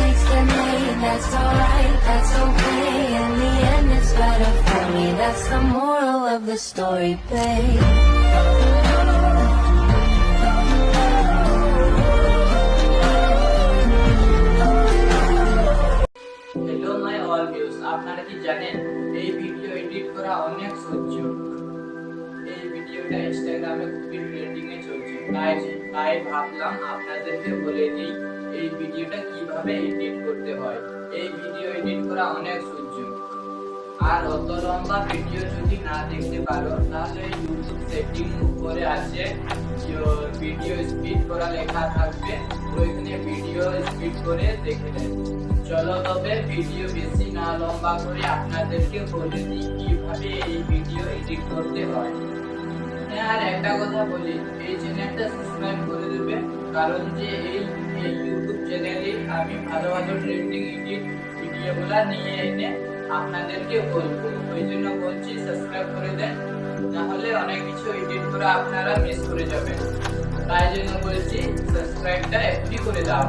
mistakes get made, that's alright, that's okay. In the end, it's better for me. That's the moral of the story, babe. Hello my all views, আপনারা কি জানেন এই video edit করা অনেক সহজ। এই ভিডিওটা ইনস্টাগ্রামে খুবই ট্রেন্ডিং এ চলছে, তাই ভাবলাম আপনাদেরকে বলে দিই এই ভিডিওটা কিভাবে এডিট করতে হয়। এই ভিডিও এডিট করা অনেক সহজ। আর অত লম্বা ভিডিও যদি না দেখতে পারো তাহলে ইউটিউব সেটিং উপরে আছে ভিডিও স্পিড করা লেখা থাকবে, ওইখানে ভিডিও স্পিড করে দেখে নেন। চলো তবে ভিডিও বেশি না লম্বা করে আপনাদেরকে বলে দিই কিভাবে এই ভিডিও এডিট করতে হয়। আর একটা কথা বলি, এই চ্যানেলটা সাবস্ক্রাইব করে দেবে, কারণ যে এই ইউটিউব চ্যানেলে আমি ভালো ভালো ট্রেন্ডিং এডিট ভিডিওগুলো নিয়ে এনে আপনাদেরকে বলবো। ওই জন্য বলছি সাবস্ক্রাইব করে দেন, নাহলে অনেক কিছু এডিট করে আপনারা মিস করে যাবেন। তাই জন্য বলছি সাবস্ক্রাইবটা এখনই করে দাও।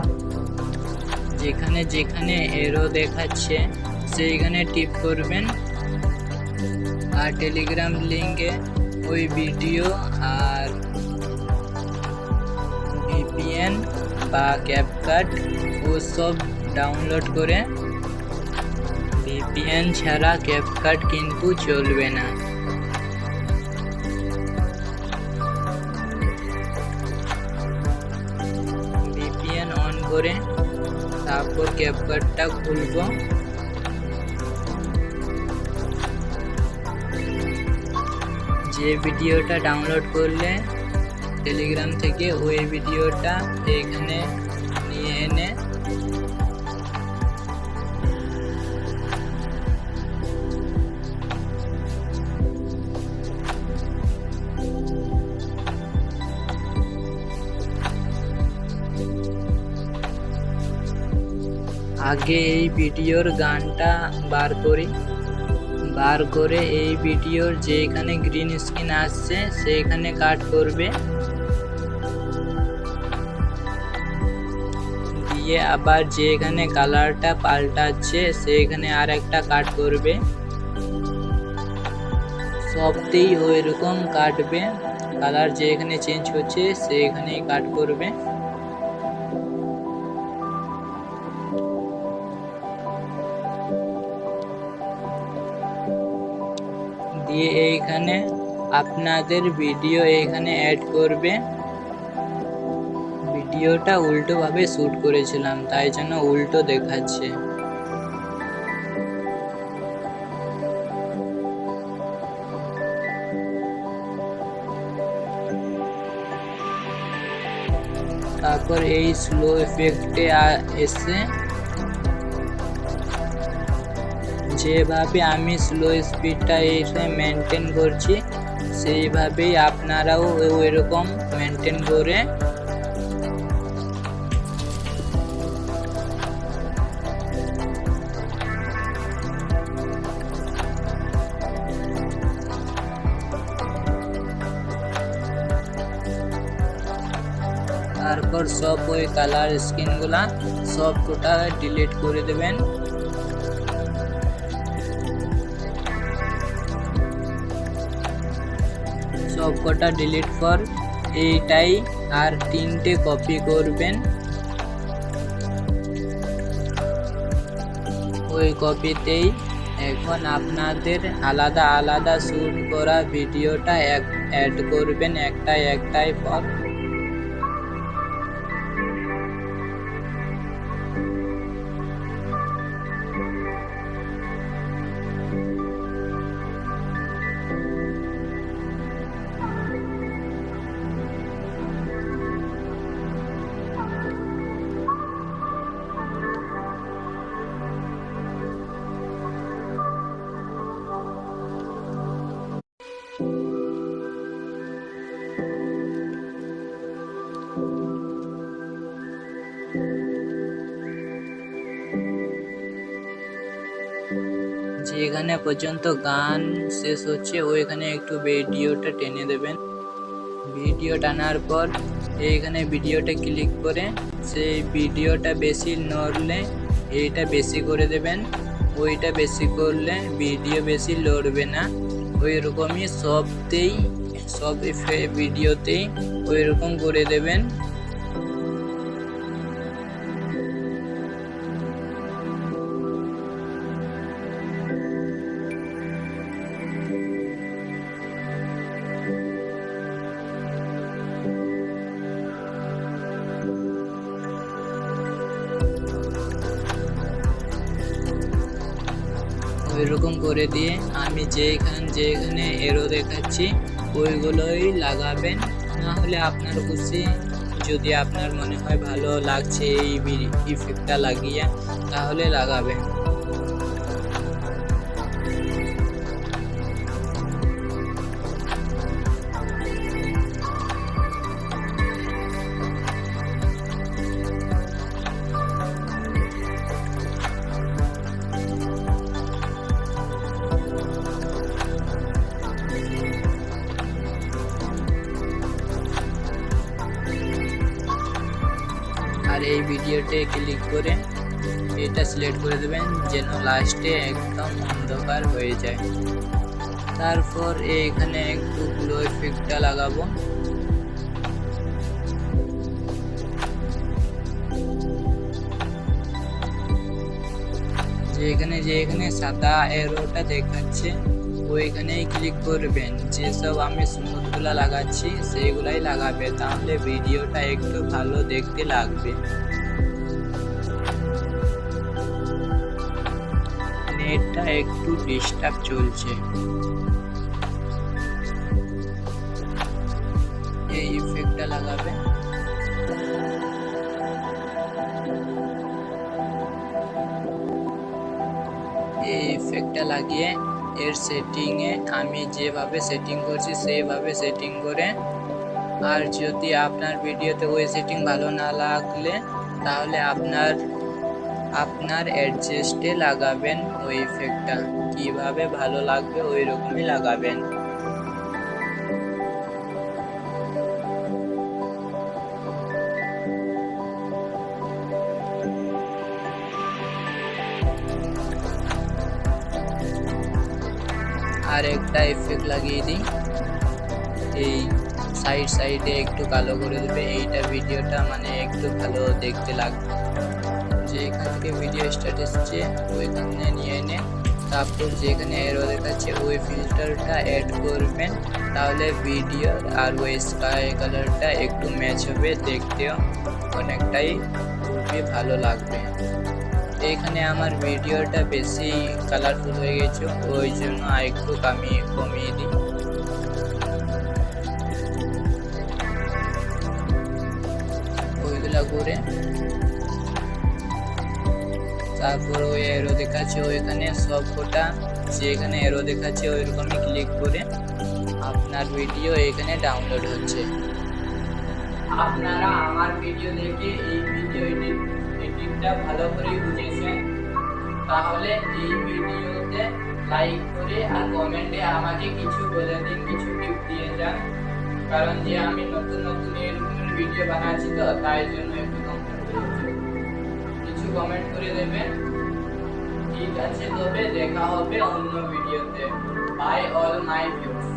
যেখানে যেখানে এরো দেখাচ্ছে সেইখানে টিপ করবেন, আর টেলিগ্রাম লিংকে ওই ভিডিও আর ভিপিএন বা ক্যাপকাট ও সব ডাউনলোড করে, ভিপিএন ছাড়া ক্যাপকাট কিন্তু চলবে না। ভিপিএন অন করে তারপর ক্যাপকাটটা খুলব। যে ভিডিওটা ডাউনলোড করলে টেলিগ্রাম থেকে ওই ভিডিওটা এখানে নিয়ে এনে আগে এই ভিডিওর গানটা বার করে এই ভিডিওর যেখানে গ্রিন স্ক্রিন আসছে সেইখানে কাট করবে, দিয়ে আবার যেখানে কালারটা পাল্টাচ্ছে সেইখানে আর একটা কাট করবে। সবতেই ওই রকম কাটবে, কালার যেখানে চেঞ্জ হচ্ছে সেইখানেই কাট করবে। দিয়ে এইখানে আপনাদের ভিডিও এখানে অ্যাড করবে। ভিডিওটা উল্টো ভাবে শুট করেছিলাম, তাই জন্য উল্টো দেখাচ্ছে। তারপর এই স্লো এফেক্টে এসে যেভাবে আমি স্লো স্পিডটা এসে মেনটেন করছি সেইভাবেই আপনারাও ওইরকম মেনটেন করে তারপর সব ওই কালার স্ক্রিনগুলা সব কোটা ডিলিট করে দেবেন। সব কটা ডিলিট পর এইটাই আর 3টে কপি করবেন। ওই কপিতেই এখন আপনাদের আলাদা আলাদা শুট করা ভিডিওটা অ্যাড করবেন একটাই পর। যেখানে পর্যন্ত গান শেষ হচ্ছে ওইখানে একটু ভিডিওটা টেনে দেবেন। ভিডিও টানার পর এইখানে ভিডিওটা ক্লিক করে সেই ভিডিওটা বেশি নড়লে এইটা বেশি করে দেবেন, ওইটা বেশি করলে ভিডিও বেশি লড়বে না। ওই রকমই সব ভিডিওতেই ওই রকম করে দেবেন। ওইরকম করে দিয়ে আমি যেখানে এরো দেখাচ্ছি ওইগুলোই লাগাবেন। না হলে আপনার খুশি, যদি আপনার মনে হয় ভালো লাগছে এই ইফেক্টটা লাগিয়ে তাহলে লাগাবেন। আর এই ভিডিওতে ক্লিক করে এটা সিলেক্ট করে দেবেন যেন লাস্টে একদম অন্ধকার হয়ে যায়। তারপর এখানে একটু গ্লো ইফেক্টটা লাগাবো। যেখানে সাদা এরোটা দেখাচ্ছে ওইখানেই ক্লিক করবেন। যেসব আমি স্মুথগুলা লাগাচ্ছি সেইগুলাই লাগাবে, তাহলে ভিডিওটা একটু ভালো দেখতে লাগবে। নেটটা একটু ডিস্টার্ব চলছে। এই ইফেক্টটা লাগাবে। এই ইফেক্টটা লাগিয়ে এর সেটিংয়ে আমি যেভাবে সেটিং করছি সেইভাবে সেটিং করে, আর যদি আপনার ভিডিওতে ওই সেটিং ভালো না লাগলে তাহলে আপনার অ্যাডজাস্টে লাগাবেন ওই ইফেক্টটা। কিভাবে ভালো লাগবে ওই রকমই লাগাবেন। আর একটা ইফেক্ট লাগিয়ে দিই, এই সাইডে একটু কালো করে দেবে। এইটা ভিডিওটা মানে একটু ভালো দেখতে লাগবে। যেখান থেকে ভিডিও স্টার্ট এসছে ওইখানে নিয়ে এনে তারপর যেখানে এরো দেখাচ্ছে ওই ফিল্টারটা অ্যাড করবেন, তাহলে ভিডিও আর ওই স্কাই কালারটা একটু ম্যাচ হবে, দেখতেও অনেকটাই খুবই ভালো লাগবে। এখানে আমার ভিডিওটা বেশি কালারফুল হয়ে গেছে, ওই জন্য একটু কমিয়ে দিই। ওইগুলা করে তারপর ওই এরো দেখাচ্ছে ওইখানে সবকটা যেখানে এরো দেখাচ্ছে ওইরকমই ক্লিক করে আপনার ভিডিও এখানে ডাউনলোড হচ্ছে। আপনারা আমার ভিডিও দেখে এই ভিডিও এডিটটা ভালো করে বুঝেছেন, তাহলে এই ভিডিওতে লাইক করে আর কমেন্টে আমাকে কিছু বলে দিন, কিছু টিপ দিয়ে যান। কারণ যে আমি নতুন এরকম ভিডিও বানাচ্ছি তো তাই জন্য একটু কিছু কমেন্ট করে দেবেন। ঠিক আছে, তবে দেখা হবে অন্য ভিডিওতে। Bye all my viewers.